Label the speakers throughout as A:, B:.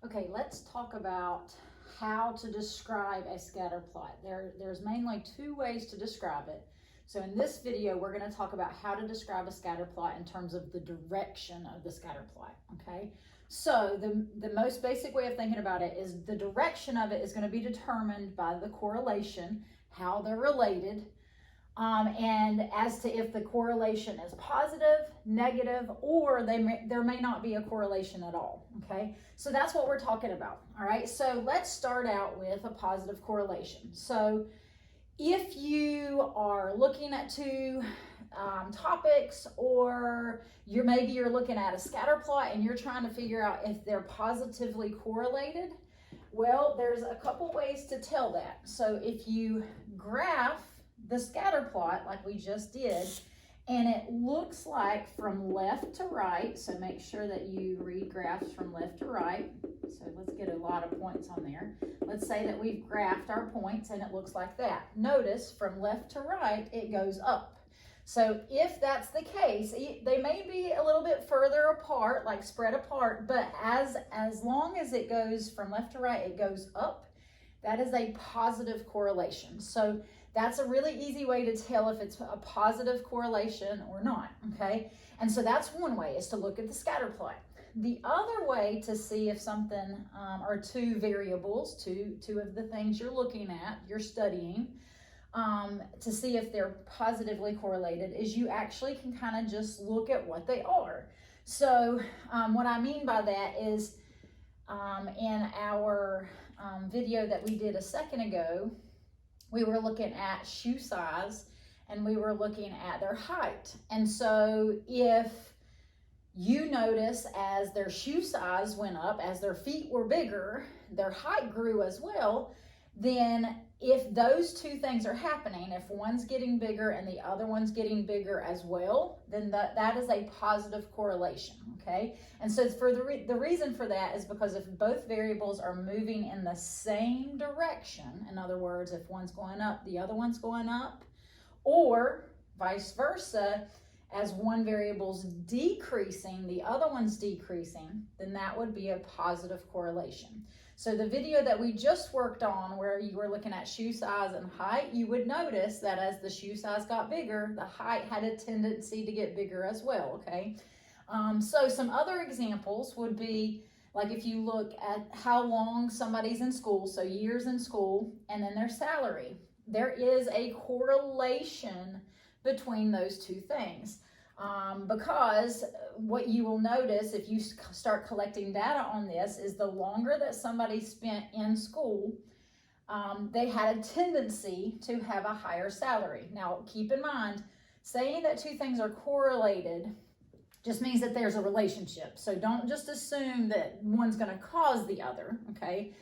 A: Okay, let's talk about how to describe a scatter plot. There's mainly two ways to describe it. So in this video, we're going to talk about how to describe a scatter plot in terms of the direction of the scatter plot, okay? So the most basic way of thinking about it is the direction of it is going to be determined by the correlation, how they're related, and as to if the correlation is positive, negative, or there may not be a correlation at all, okay? So that's what we're talking about, all right? So let's start out with a positive correlation. So if you are looking at two topics, or maybe you're looking at a scatter plot and you're trying to figure out if they're positively correlated, well, there's a couple ways to tell that. So if you graph the scatter plot like we just did, and it looks like from left to right, so make sure that you read graphs from left to right. So let's get a lot of points on there. Let's say that we've graphed our points and it looks like that. Notice from left to right, it goes up. So if that's the case, they may be a little bit further apart, like spread apart, but as long as it goes from left to right, it goes up. That is a positive correlation. So that's a really easy way to tell if it's a positive correlation or not, okay? And so that's one way, is to look at the scatter plot. The other way to see if something, or two variables, two of the things you're looking at, you're studying, to see if they're positively correlated, is you actually can kind of just look at what they are. So what I mean by that is in our video that we did a second ago, we were looking at shoe size and we were looking at their height. And so if you notice as their shoe size went up, as their feet were bigger, their height grew as well, then if those two things are happening, if one's getting bigger and the other one's getting bigger as well, then that is a positive correlation, okay? And so for the reason for that is because if both variables are moving in the same direction, in other words, if one's going up, the other one's going up, or vice versa, as one variable's decreasing, the other one's decreasing, then that would be a positive correlation. So the video that we just worked on, where you were looking at shoe size and height, you would notice that as the shoe size got bigger, the height had a tendency to get bigger as well, okay? So some other examples would be, like if you look at how long somebody's in school, so years in school, and then their salary. There is a correlation between those two things. Because what you will notice if you start collecting data on this is the longer that somebody spent in school, they had a tendency to have a higher salary. Now, keep in mind, saying that two things are correlated just means that there's a relationship. So don't just assume that one's going to cause the other, okay?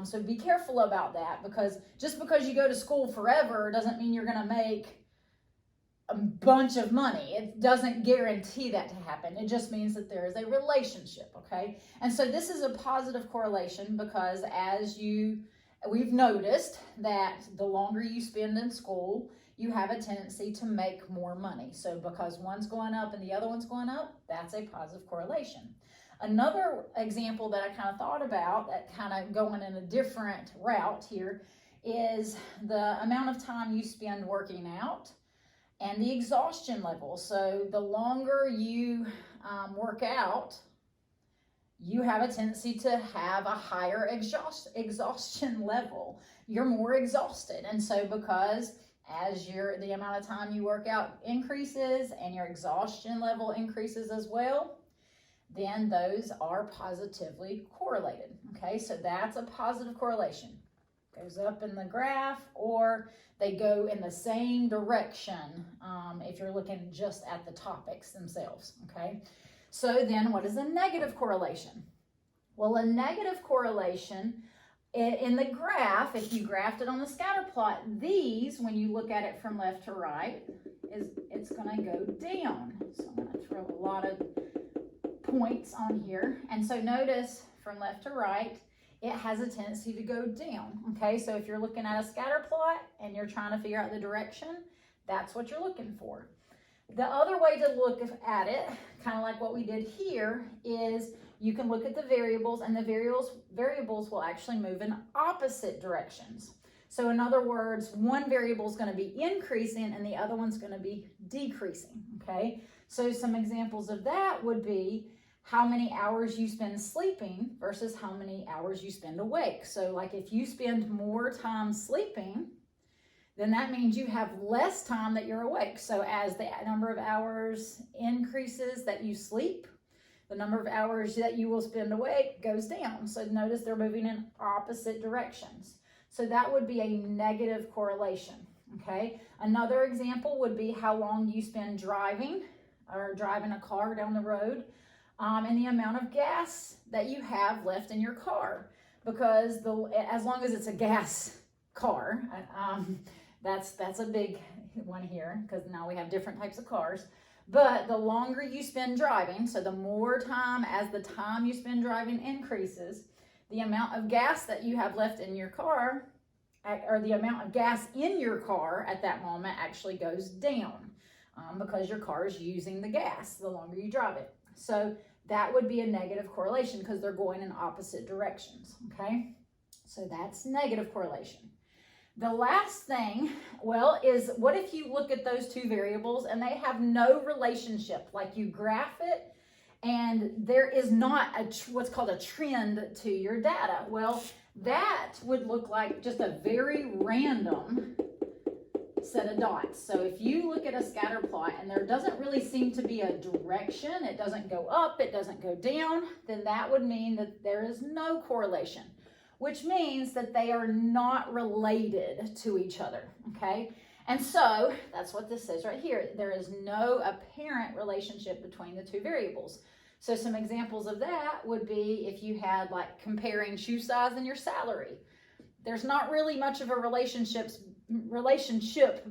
A: So be careful about that, because just because you go to school forever doesn't mean you're going to make a bunch of money. It doesn't guarantee that to happen. It just means that there is a relationship, okay? And so this is a positive correlation because we've noticed that the longer you spend in school, you have a tendency to make more money. So because one's going up and the other one's going up, that's a positive correlation. Another example that I kind of thought about, that kind of going in a different route here, is the amount of time you spend working out and the exhaustion level. So the longer you work out, you have a tendency to have a higher exhaustion level. You're more exhausted. And so because as the amount of time you work out increases and your exhaustion level increases as well, then those are positively correlated. Okay, so that's a positive correlation. Goes up in the graph, or they go in the same direction if you're looking just at the topics themselves, okay? So then what is a negative correlation? Well, a negative correlation in the graph, if you graphed it on the scatter plot, when you look at it from left to right, it's going to go down. So I'm going to throw a lot of points on here. And so notice from left to right, it has a tendency to go down, okay? So if you're looking at a scatter plot and you're trying to figure out the direction, that's what you're looking for. The other way to look at it, kind of like what we did here, is you can look at the variables, and the variables will actually move in opposite directions. So in other words, one variable is going to be increasing and the other one's going to be decreasing, okay? So some examples of that would be how many hours you spend sleeping versus how many hours you spend awake. So like if you spend more time sleeping, then that means you have less time that you're awake. So as the number of hours increases that you sleep, the number of hours that you will spend awake goes down. So notice they're moving in opposite directions. So that would be a negative correlation, okay? Another example would be how long you spend driving or driving a car down the road, and the amount of gas that you have left in your car. Because as long as it's a gas car, that's a big one here, because now we have different types of cars. But the longer you spend driving, so the more time, as the time you spend driving increases, the amount of gas that you have left in your car, or the amount of gas in your car at that moment actually goes down, because your car is using the gas the longer you drive it. So that would be a negative correlation because they're going in opposite directions, okay? So that's negative correlation. The last thing, well, is what if you look at those two variables and they have no relationship, like you graph it and there is not what's called a trend to your data? Well, that would look like just a very random set of dots. So if you look at a scatter plot and there doesn't really seem to be a direction, it doesn't go up, it doesn't go down, then that would mean that there is no correlation, which means that they are not related to each other, okay? And so that's what this says right here. There is no apparent relationship between the two variables. So some examples of that would be if you had like comparing shoe size and your salary. There's not really much of a relationship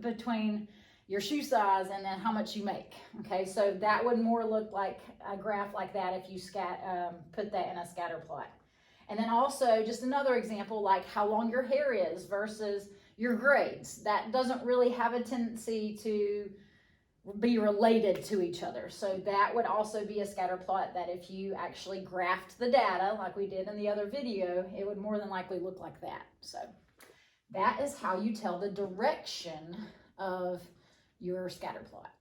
A: between your shoe size and then how much you make, okay? So that would more look like a graph like that if you put that in a scatter plot. And then also just another example, like how long your hair is versus your grades. That doesn't really have a tendency to be related to each other. So that would also be a scatter plot that if you actually graphed the data like we did in the other video, it would more than likely look like that. So that is how you tell the direction of your scatter plot.